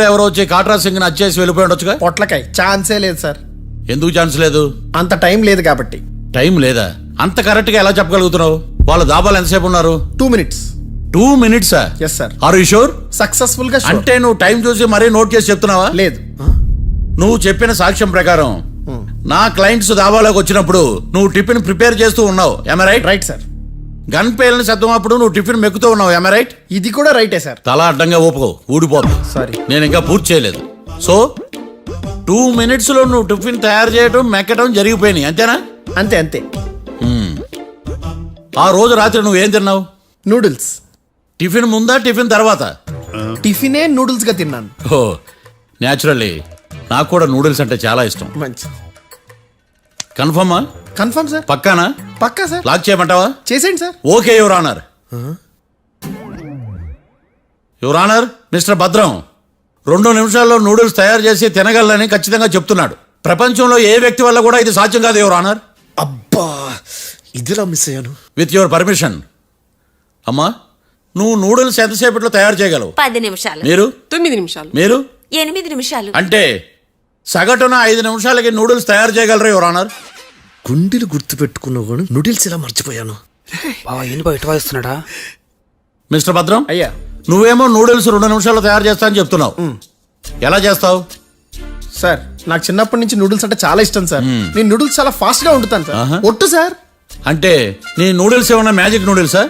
ఎవరో వచ్చి కాట్రా సింగ్ వచ్చేసి వెళ్ళిపోయి ఉండొచ్చుగా. పొట్లకాయ ఛాన్సే లేదు సార్. ఎందుకు ఛాన్స్ లేదు? అంత టైం లేదు కాబట్టి. టైం లేదా? అంత కరెక్ట్ గా ఎలా చెప్పగలుగుతున్నావు? వాళ్ళ దాబాలు ఎంతసేపు ఉన్నారు? 2 minutes. 2 minutes? Yes sir. Are you sure? Successful గా sure. అంటే నువ్వు టైం చూసి మరీ నోట్ చేసి చెప్తున్నావా? లేదు. నువ్వు చెప్పిన సాక్ష్యం ప్రకారం నా క్లయింట్స్ దాబాలోకి వచ్చినప్పుడు నువ్వు టిఫిన్ ప్రిపేర్ చేస్తూ ఉన్నావు. ఎమ్ రైట్? Right sir. గన్ పేలిన శబ్దం అప్పుడు నువ్వు టిఫిన్ మెక్కుతూ ఉన్నావు. ఎమ్ రైట్? ఇది కూడా రైటే సార్. తల అడ్డంగా ఊపుకో, ఊడిపోతుంది. సారీ, నేను ఇంకా పూర్తి చేయలేదు. సో 2 minutes లో నువ్వు టిఫిన్ తయారు చేయడం మెక్కడం జరిగిపోయినాయి, అంతేనా? అంతే అంతే. ఆ రోజు రాత్రి నువ్వు ఏం తిన్నావు? నూడిల్స్. టిఫిన్ ముందా టిఫిన్ తర్వాత? టిఫినే నూడిల్స్ గా తిన్నాను. ఓ న్యాచురల్లీ నాకు కూడా నూడిల్స్ అంటే చాలా ఇష్టం. మంచి. కన్ఫర్మా? Confirm sir. పక్కానా? పక్కా సార్. లాక్ చేయమంటావా? చేసేయండి sir. Okay your honour. Your honour, mister Bhadram 2 నిమిషాల్లో నూడిల్స్ తయారు చేసి తినగలని ఖచ్చితంగా చెప్తున్నాడు. ప్రపంచంలో ఏ వ్యక్తి వల్ల కూడా ఇది సాధ్యం కాదు యువర్ ఆనర్. అబ్బా, ఇదిలా మిస్ అయ్యాను. With your permission. అమ్మా, నువ్వు నూడిల్స్ ఎంతసేపట్లో తయారు చేయగలవు? 10 నిమిషాలు. మీరు? 9 నిమిషాలు. మీరు? 8 నిమిషాలు. అంటే సగటున 5 నిమిషాలకి నూడిల్స్ తయారు చేయగలరు యువర్ ఆనర్. గుండెలు గుర్తు పెట్టుకున్నావు కానీ నూడిల్స్ ఇలా మర్చిపోయాను. బావా ఏంటి బావ ఇటు వాయిస్తున్నాడా? మిస్టర్ భద్రం, అయ్యా, నువ్వేమో నూడిల్స్ 2 నిమిషాల్లో తయారు చేస్తా అని చెప్తున్నావు. ఎలా చేస్తావు? సార్ నాకు చిన్నప్పటి నుంచి నూడిల్స్ అంటే చాలా ఇష్టం సార్. నేను నూడిల్స్ చాలా ఫాస్ట్ గా వండుతాను సార్. ఒట్టు సార్. అంటే నీ నూడిల్స్ ఏమన్నా మ్యాజిక్ నూడిల్సా?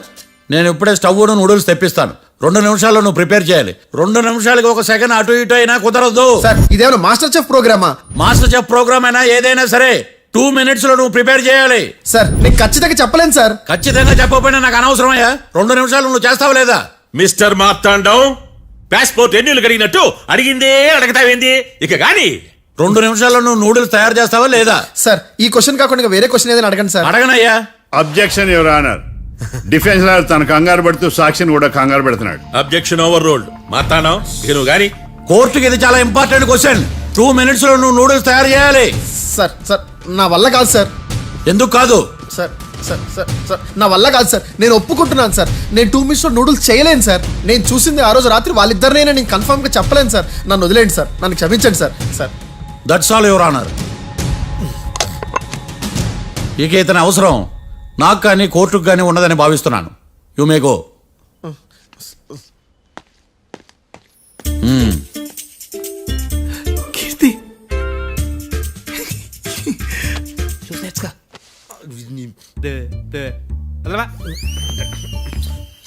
నేను ఇప్పుడే స్టవ్ నూడిల్స్ తెప్పిస్తాను. 2 నిమిషాల్లో నువ్వు ప్రిపేర్ చేయాలి. 2 నిమిషాలకి 1 సెకండ్ అటు ఇటు అయినా కుదరదు సార్. ఇదేమైనా మాస్టర్ చెఫ్ ప్రోగ్రామా? మాస్టర్ చెఫ్ ప్రోగ్రామ్ అయినా ఏదైనా సరే 2 minutes లో నువ్వు ప్రిపేర్ చేయాలి. సార్ నేను ఖచ్చితంగా చెప్పలేను సార్. ఖచ్చితంగా చెప్పకపోయినా నాకు అనవసరమయ్యా. 2 నిమిషాలు నువ్వు చేస్తావు లేదా? మిస్టర్ మార్తాండం, పాస్పోర్ట్ ఎన్నిళ్ళు కడిగినట్టు అడిగిందే అడగతావేంది? ఇక గాని 2 నిమిషాల్లో నువ్వు నూడిల్స్ తయారు చేస్తావా లేదా? సార్ ఈ క్వశ్చన్ కాకుండా ఇంకా వేరే క్వశ్చన్ ఏదైనా అడగండి సార్. అడగనయ్యా. Objection your honour. Defence lawyer తన కంగారు పడుతూ సాక్షిని కూడా కంగారు పెడుతున్నాడు. Objection over ruled. మార్తాండం, ఇక నువ్వు గాని. కోర్టుకి ఇది చాలా ఇంపార్టెంట్ క్వశ్చన్. 2 minutes లో నువ్వు నూడిల్స్ తయారు చేయాలి. సార్ సార్ నా వల్ల కాదు సార్. ఎందుకు కాదు? సార్ సార్ సార్ సార్ నా వల్ల కాదు సార్. నేను ఒప్పుకుంటున్నాను సార్. నేను 2 minutes లో నూడిల్స్ చేయలేను సార్. నేను చూసింది ఆ రోజు రాత్రి వాళ్ళిద్దరినైనా నేను కన్ఫర్మ్ గా చెప్పలేను సార్. నన్ను వదిలేండి సార్. నన్ను క్షమించండి sir. Sir that's all your honour. ఇక ఇతని అవసరం నాకు కానీ కోర్టుకు కానీ ఉన్నదని భావిస్తున్నాను. You may go. Keerthi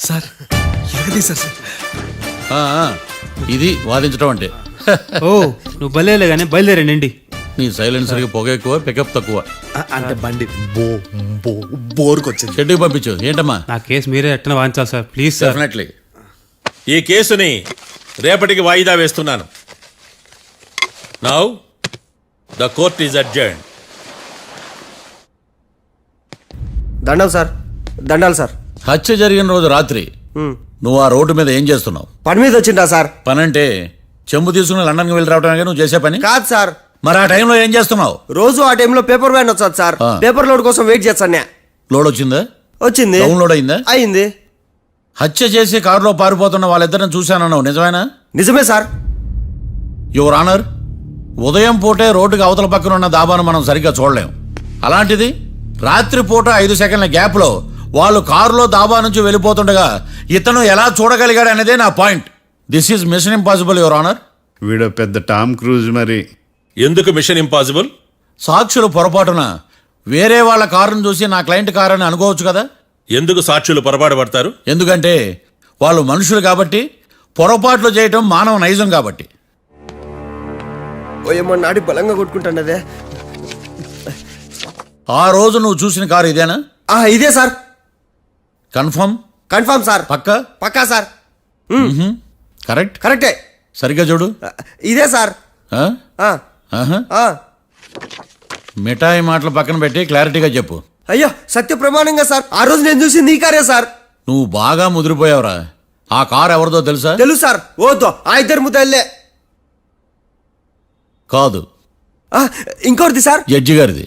sir ఎరగదీశారు సార్. ఇది వాదించడం అంటే. ఓ నువ్వు బయలుదేరలే కానీ బయలుదేరండి. నీ సైలెన్సర్కి పొగ ఎక్కువ, పికప్ తక్కువ. అంటే బండి బోర్కి వచ్చింది. షెడ్యూకి పంపించు. ఏంటమ్మా? నా కేసు మీరే ఎట్టన వాయించాలి సార్, ప్లీజ్ సార్. డెఫినెట్లీ. ఈ కేసుని రేపటికి వాయిదా వేస్తున్నాను. Now the court is adjourned. దండం సార్. దండాలి సార్. హత్య జరిగిన రోజు రాత్రి నువ్వు ఆ రోడ్డు మీద ఏం చేస్తున్నావు? పని మీద వచ్చిందా సార్? పని అంటే చెంబు తీసుకుని లండన్కి వెళ్ళి రావడానికి నువ్వు చేసే పని కాదు సార్. మరి ఆ టైంలో ఏం చేస్తున్నావు? రోజు ఆ టైంలో పేపర్ వ్యాన్ వచ్చాది సార్. పేపర్ లోడ్ కోసం వెయిట్ చేస్తాను. లోడ్ వచ్చిందా? వచ్చింది. డౌన్లోడ్ అయిందా? అయింది. హత్య చేసి కారులో పారిపోతున్న వాళ్ళిద్దరిని చూశానన్నావు, నిజమేనా? నిజమే సార్. యువర్ ఆనర్, ఉదయం పూటే రోడ్డుకి అవతల పక్కన ఉన్న దాబాను మనం సరిగ్గా చూడలేం. అలాంటిది రాత్రి పూట 5 సెకండ్ల గ్యాప్లో వాళ్ళు కారులో దాబా నుంచి వెళ్ళిపోతుండగా ఇతను ఎలా చూడగలిగాడు అనేదే నా point. This is mission impossible your honour. వీడు పెద్ద టామ్ క్రూజ్ మరి. ఎందుకు మిషన్ ఇంపాసిబుల్? సాక్షులు పొరపాటున వేరే వాళ్ళ కారును చూసి నా క్లయింట్ కారు అని అనుకోవచ్చు కదా. ఎందుకు సాక్షులు పొరపాటు పడతారు? ఎందుకంటే వాళ్ళు మనుషులు కాబట్టి, పొరపాట్లు చేయటం మానవ నైజం కాబట్టి. ఏమో నాడి బలంగా కొట్టుకుంటాండదే. ఆ రోజు నువ్వు చూసిన కారు ఇదేనా? ఇదే సార్. కన్ఫర్మ్? Confirm sir. పక్కా? పక్కా సార్. కరెక్ట్? కరెక్టే. సరిగ్గా చూడు. ఇదే సార్. మిఠాయి మాటలు పక్కన పెట్టి క్లారిటీగా చెప్పు. అయ్యో సత్య ప్రమాణంగా సార్, ఆ రోజు నేను చూసింది ఈ కారే సార్. నువ్వు బాగా ముదిరిపోయావురా. ఆ కారు ఎవరిదో తెలుసా? తెలుసు సార్. ఓతో ఆ ఇద్దరు ముద్దల్లే. కాదు, ఇంకోటిది సార్. జడ్జి గారిది.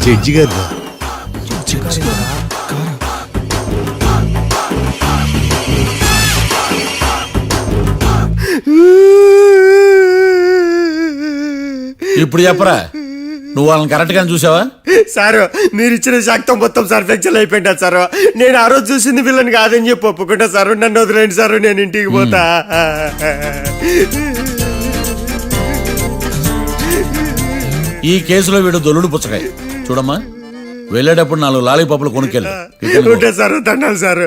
జడ్జి గారు ఇప్పుడు చెప్పరా, నువ్వు వాళ్ళని కరెక్ట్ గానే చూసావా? సార్ మీరు ఇచ్చిన శాక్తం మొత్తం సార్ ఫ్రాక్చర్ అయిపోయింటా సార్. నేను ఆ రోజు చూసింది వీళ్ళని కాదని చెప్పి ఒప్పుకుంటా సార్. నన్ను వదిలేండి సార్, నేను ఇంటికి పోతా. ఈ కేసులో వీడు దొల్లుడు పుచ్చకాయ. చూడమ్మా, వెళ్ళేటప్పుడు 4 లాలీపాపులు కొనుక్కెళ్ళు. ఉంటా సార్, దండాలి సార్.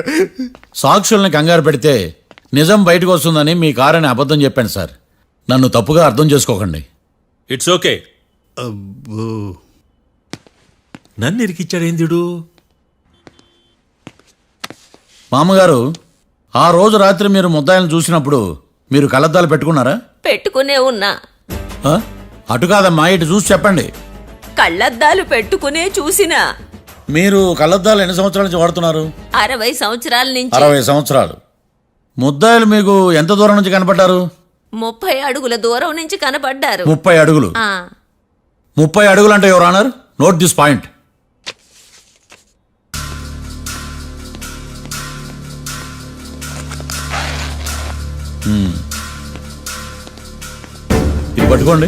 సాక్షుల్ని కంగారు పెడితే నిజం బయటకు వస్తుందని మీ కారని అబద్ధం చెప్పాను సార్. నన్ను తప్పుగా అర్థం చేసుకోకండి. It's okay. నన్ను ఇరికిచ్చాడేందుడు? మామగారు, ఆ రోజు రాత్రి మీరు ముద్దాయిలను చూసినప్పుడు మీరు కళ్ళద్దాలు పెట్టుకున్నారా? పెట్టుకునే ఉన్నా. ఆ? అటు కాదమ్మా, ఇటు చూసి చెప్పండి. కళ్ళద్దాలు పెట్టుకునే చూసినా. మీరు కళ్ళద్దాలు ఎన్ని సంవత్సరాల నుంచి వాడుతున్నారు? 60 సంవత్సరాల నుంచి. 60 సంవత్సరాలు. ముద్దాయిలు మీకు ఎంత దూరం నుంచి కనపడ్డారు? 30 అడుగుల దూరం నుంచి కనపడ్డారు. 30 అడుగులు. ఆ, 30 అడుగులు అంటే your honour, note this point. ఇది పట్టుకోండి.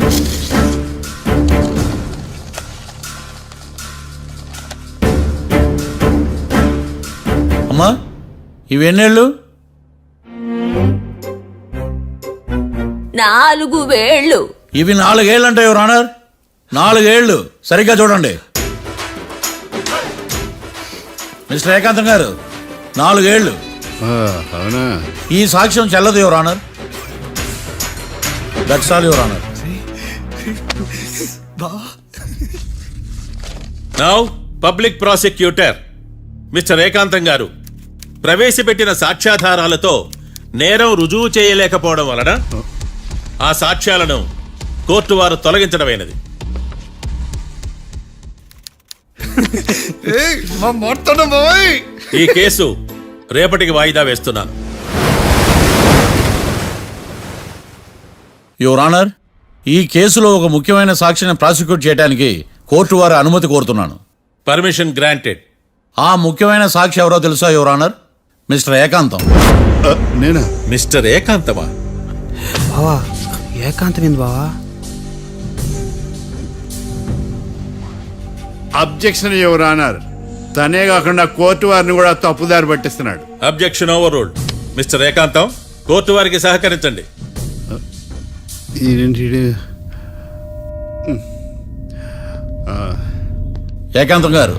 అమ్మా, ఇవి ఎన్నేళ్ళు? 4 వేళ్ళు. ఇవి 4 ఏళ్ళు అంటే యువర్ ఆనర్, 4 ఏళ్ళు. సరిగ్గా చూడండి మిస్టర్ ఏకాంతం గారు, 4 ఏళ్ళు. అవునా? ఈ సాక్ష్యం చెల్లదు your honour. That's all your honour. Now public prosecutor mister ఏకాంతం గారు ప్రవేశపెట్టిన సాక్ష్యాధారాలతో నేరం రుజువు చేయలేకపోవడం వలన ఆ సాక్ష్యాలను కోర్టు వారు తొలగించడమైనది. ఈ కేసు రేపటికి వాయిదా వేస్తున్నాను. యువర్ ఆనర్, ఈ కేసులో ఒక ముఖ్యమైన సాక్షిని ప్రాసిక్యూట్ చేయడానికి కోర్టు వారి అనుమతి కోరుతున్నాను. Permission granted. ఆ ముఖ్యమైన సాక్షి ఎవరో తెలుసా యువర్ ఆనర్? మిస్టర్ ఏకాంతం. నేనా? మిస్టర్ ఏకాంతమా? బావా ఏకాంతమైంది బావా. Objection your honour. తనే కాకుండా కోర్టు వారిని కూడా తప్పుదారి పట్టిస్తున్నాడు. Objection overruled. Mister Ekantham, court వారికి సహకరించండి. ఏకాంతం గారు,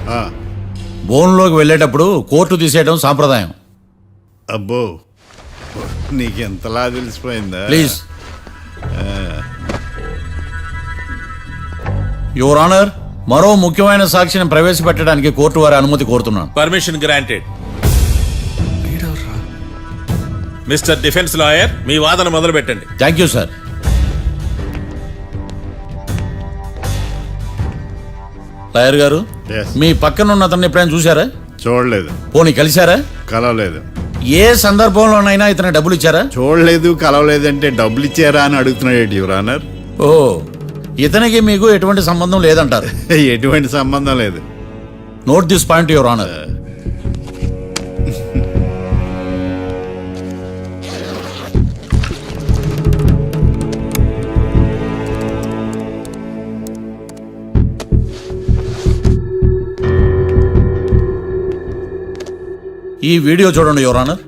బోన్లోకి వెళ్ళేటప్పుడు కోర్టు తీసేయడం సాంప్రదాయం. అబ్బో, నీకెంతలా తెలిసిపోయిందా? ప్లీజ్. యువర్ ఆనర్, మరో ముఖ్యమైన సాక్షిని ప్రవేశపెట్టడానికి కోర్టు వారి అనుమతి కోరుతున్నాను. Permission granted. Mister defence lawyer, మీ వాదన మొదలు పెట్టండి. Thank you sir. లాయర్ గారు, Yes. మీ పక్కన ఉన్న అతన్ని ఎప్పుడైనా చూసారా? చూడలేదు. పోనీ కలిశారా? కలవలేదు. ఏ సందర్భంలోనైనా ఇతను డబ్బులు ఇచ్చారా? చూడలేదు, కలవలేదంటే డబ్బులు ఇచ్చారా అని అడుగుతున్నాడు యువర్ ఆనర్. ఓ, ఇతనికి మీకు ఎటువంటి సంబంధం లేదంటారు. ఎటువంటి సంబంధం లేదు. Note this point your honour. ఈ వీడియో చూడండి యువర్ ఆనర్.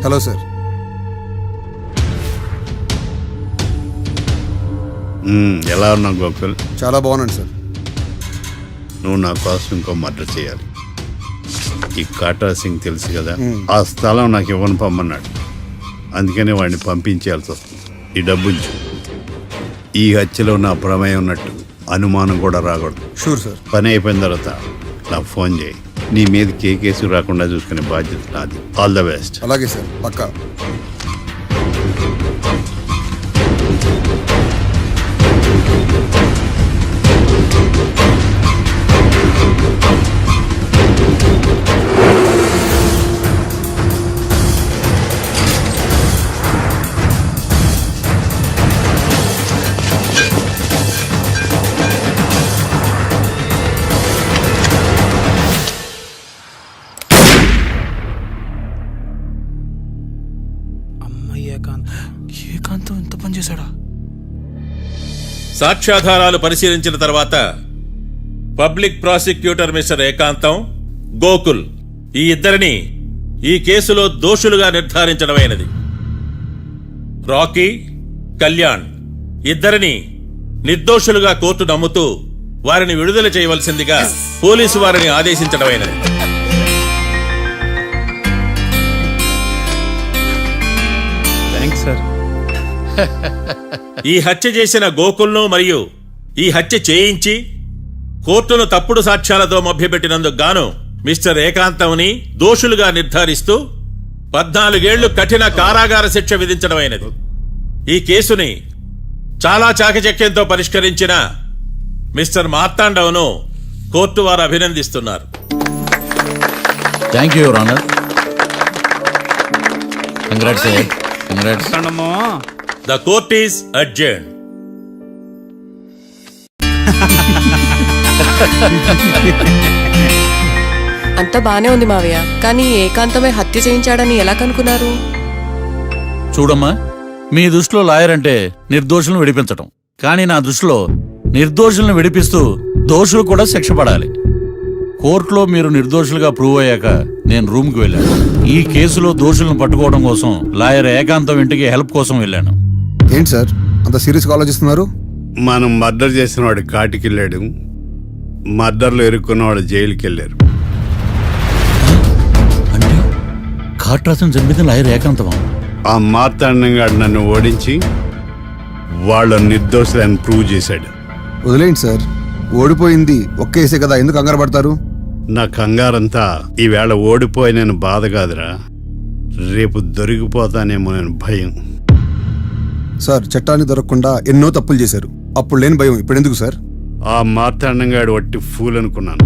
Hello sir. ఎలా ఉన్నావు గోకుల్? చాలా బాగున్నాను సార్. నువ్వు నా కోసం ఇంకో మర్డర్ చేయాలి. ఈ కాటా సింగ్ తెలుసు కదా, ఆ స్థలం నాకు ఇవ్వను పమ్మన్నాడు. అందుకనే వాడిని పంపించేయాల్సి వస్తుంది. ఈ డబ్బు ఉంచు. ఈ హత్యలో నా ప్రమేయం ఉన్నట్టు అనుమానం కూడా రాకూడదు. Sure sir. పని అయిపోయిన తర్వాత నాకు ఫోన్ చేయి. నీ మీద కేసు రాకుండా చూసుకునే బాధ్యత నాది. All the best. అలాగే సార్, పక్కా. ఏకాంతం ఇంత పని చేశాడా? సాక్ష్యాధారాలు పరిశీలించిన తర్వాత పబ్లిక్ ప్రాసిక్యూటర్ మిస్టర్ ఏకాంతం, గోకుల్ ఈ ఇద్దరిని ఈ కేసులో దోషులుగా నిర్ధారించడమైనది. రాకీ, కళ్యాణ్ ఇద్దరిని నిర్దోషులుగా కోర్టు నమ్ముతూ వారిని విడుదల చేయవలసిందిగా పోలీసు వారిని ఆదేశించడమైనది. Thanks sir. ఈ హత్య చేసిన గోకుల్ను మరియు ఈ హత్య చేయించి కోర్టును తప్పుడు సాక్ష్యాలతో మభ్యపెట్టినందుకు గాను మిస్టర్ ఏకాంతంని దోషులుగా నిర్ధారిస్తూ 14 ఏళ్లు కఠిన కారాగార శిక్ష విధించడమైనది. ఈ కేసుని చాలా చాకచక్యంతో పరిష్కరించిన మిస్టర్ మార్తాండవను కోర్టు వారు అభినందిస్తున్నారు. Thank you your honour. Congrats congrats. The court is adjourned. అంతా బానే ఉంది మావయ్య, కానీ ఏకాంతమే హత్య చేయించాడని ఎలా కనుక్కున్నారు? చూడమ్మా, మీ దృష్టిలో లాయర్ అంటే నిర్దోషులను విడిపించటం, కానీ నా దృష్టిలో నిర్దోషులను విడిపిస్తూ దోషులు కూడా శిక్ష పడాలి. కోర్టులో మీరు నిర్దోషులుగా ప్రూవ్ అయ్యాక నేను రూమ్కి వెళ్ళాను. ఈ కేసులో దోషులను పట్టుకోవడం కోసం లాయర్ ఏకాంతం ఇంటికి హెల్ప్ కోసం వెళ్ళాను. ఏంటి సార్ అంత సీరియస్గా ఆలోచిస్తున్నారు? మనం మర్డర్ చేసిన వాడు కాటికి వెళ్ళాడు, మర్డర్లో ఇరుక్కున్న వాడు జైలుకి వెళ్ళారు. అంటే కాట్రాసం చంపిన లాయర్ ఏకాంతమా? ఆ మార్తాండంగా నన్ను ఓడించి వాళ్ళ నిర్దోషులని ప్రూవ్ చేశాడు. వదిలేండి సార్, ఓడిపోయింది ఒక్కేసే కదా, ఎందుకు కంగారు పడతారు? నా కంగారంతా ఈవేళ ఓడిపోయి నేను బాధ కాదురా, రేపు దొరికిపోతానేమో నేను భయం. సార్ చట్టాన్ని దొరకకుండా ఎన్నో తప్పులు చేశారు, అప్పుడు లేని భయం ఇప్పుడు ఎందుకు సార్? ఆ మార్తాండంగాడు వట్టి ఫూల్ అనుకున్నాను,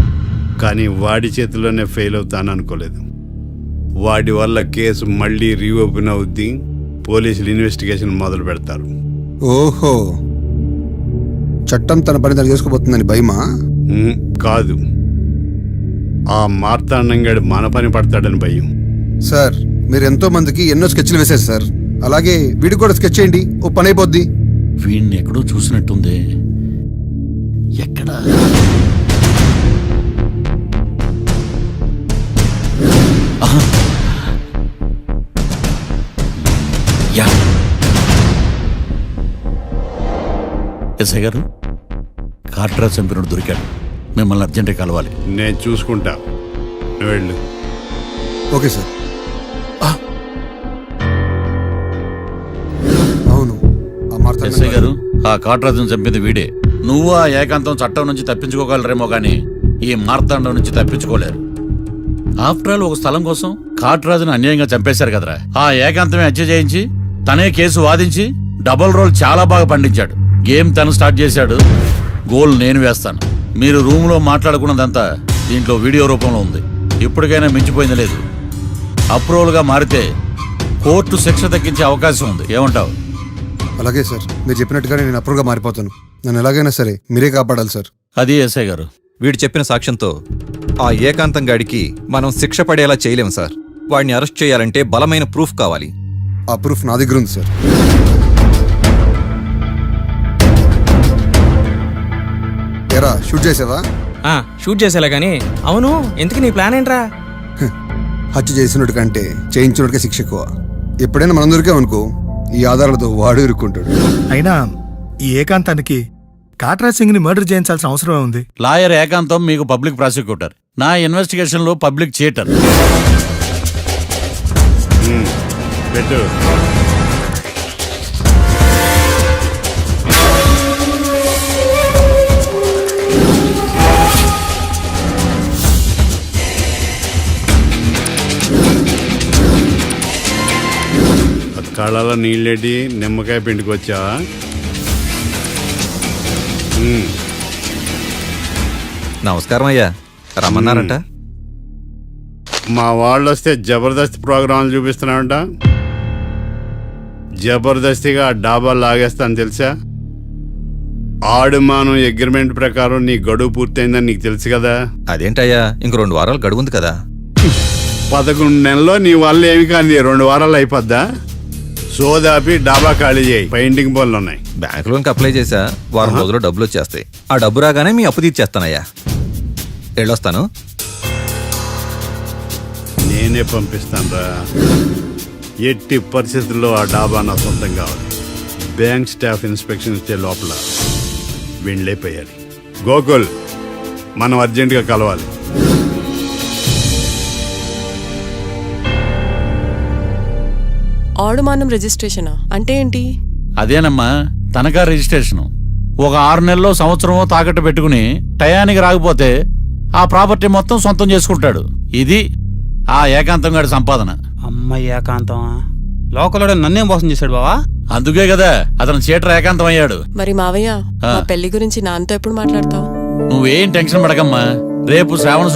కానీ వాడి చేతిలోనే ఫెయిల్ అవుతాను అనుకోలేదు. వాడి వల్ల కేసు మళ్ళీ రీఓపెన్ అవుద్ది, పోలీసులు ఇన్వెస్టిగేషన్ మొదలు పెడతారు. ఓహో, చట్టం తన పని తను చేసుకోబోతుందని భయమా? కాదు, ఆ మార్తాండంగాడు మన పని పడతాడని భయం. సార్ మీరు ఎంతో మందికి ఎన్నో స్కెచ్లు వేశారు సార్, అలాగే వీడికి కూడా స్కెచ్ చేయండి, ఓ పని అయిపోద్ది. వీడిని ఎక్కడో చూసినట్టుంది. ఎక్కడ? ఆహా. యా. ఎస్ఐ గారు, కాట్రా చంపినోడు దొరికాడు, మిమ్మల్ని అర్జెంటే కలవాలి. నేను చూసుకుంటా, నువ్వు వెళ్ళు. Okay sir. అవును, ఆ మార్తాండం ఎస్ఐ గారు, ఆ కాట్రాజును చంపింది వీడే. నువ్వు ఆ ఏకాంతం చట్టం నుంచి తప్పించుకోగలరేమో కానీ ఈ మార్తాండం నుంచి తప్పించుకోలేరు. ఆఫ్టర్ ఆల్ ఒక స్థలం కోసం కాట్రాజును అన్యాయంగా చంపేశారు కదరా. ఆ ఏకాంతమే హత్య చేయించి తనే కేసు వాదించి డబుల్ రోల్ చాలా బాగా పండించాడు. గేమ్ తను స్టార్ట్ చేశాడు, గోల్ నేను వేస్తాను. మీరు రూమ్లో మాట్లాడుకున్నదంతా దీంట్లో వీడియో రూపంలో ఉంది. ఇప్పటికైనా మించిపోయింది లేదు. అప్రూవల్గా మారితే కోర్టు శిక్ష తగ్గించే అవకాశం ఉంది. ఏమంటావు? అలాగే సార్, మీరు చెప్పినట్టుగానే నేను అప్రూవ్గా మారిపోతాను. నన్ను ఎలాగైనా సరే మీరే కాపాడాలి సార్. అది ఎస్ఐ గారు. వీడు చెప్పిన సాక్ష్యంతో ఆ ఏకాంతం గాడికి మనం శిక్ష పడేలా చేయలేం సార్. వాడిని అరెస్ట్ చేయాలంటే బలమైన ప్రూఫ్ కావాలి. ఆ ప్రూఫ్ నా దగ్గర ఉంది సార్. ఎరా షూట్ చేసావా? షూట్ చేసేలా గానీ, అవును ఎందుకు నీ ప్లాన్ ఏంట్రా? హత్య చేసినట్టు కంటే చేయించినట్టుగా శిక్ష ఎక్కువ. ఎప్పుడైనా మనం దొరికాం అనుకో, ఈ ఆధారాలతో వాడు ఇరుక్కుంటాడు. అయినా ఈ ఏకాంతానికి కాట్రా సింగ్ ని మర్డర్ చేయించాల్సిన అవసరమే ఉంది. లాయర్ ఏకాంతం మీకు పబ్లిక్ ప్రాసిక్యూటర్, నా ఇన్వెస్టిగేషన్ లో పబ్లిక్ చీటర్. పెట్టు. కళ్ళలో నీళ్ళేటి నిమ్మకాయ పిండికి వచ్చావా? నమస్కారం అయ్యా, రమ్మన్నారంట. మా వాళ్ళు వస్తే జబర్దస్త్ ప్రోగ్రాంలు చూపిస్తున్నామంట. జబర్దస్తిగా డాబా లాగేస్తాను తెలుసా? ఆడుమానం అగ్రిమెంట్ ప్రకారం నీ గడువు పూర్తయిందని నీకు తెలుసు కదా. అదేంటయ్యా, ఇంక 2 వారాలు గడువు ఉంది కదా. 11 నెలల్లో నీ వల్ల ఏమి కానీ 2 వారాలు అయిపోద్దా? సోదాపి డాబా ఖాళీ చేయి పెయింటింగ్ పనులు ఉన్నాయి. బ్యాంక్ లోన్కి అప్లై చేశా, వారం రోజుల్లో డబ్బులు వచ్చేస్తాయి. ఆ డబ్బు రాగానే మీ అప్పు తీర్చేస్తానయ్యా. వెళ్ళొస్తాను. నేనే పంపిస్తానురా. ఎట్టి పరిస్థితుల్లో ఆ డాబా నా సొంతం కావాలి. బ్యాంక్ స్టాఫ్ ఇన్స్పెక్షన్ ఇచ్చే లోపల వెళ్ళైపోయాలి. గోకుల్, మనం అర్జెంటుగా కలవాలి. ఆడుమానం రిజిస్ట్రేషనా అంటే ఏంటి? అదేనమ్మా తనఖా రిజిస్ట్రేషన్. ఒక 6 నెలల్లో సంవత్సరమో తాకట్టు పెట్టుకుని టయానికి రాకపోతే ఆ ప్రాపర్టీ మొత్తం సొంతం చేసుకుంటాడు. ఇది ఆ ఏకాంతం గారి సంపాదన. అమ్మ ఏకాంతం లోకల్లో నన్నేం మోసం చేశాడు బావా? అందుకే కదా అతను చీటర్ ఏకాంతం అయ్యాడు. మరి మావయ్య, మా పెళ్లి గురించి నాన్నతో ఎప్పుడు మాట్లాడతావు? నువ్వేం టెన్షన్ పడకమ్మా. రేపు శ్రావణ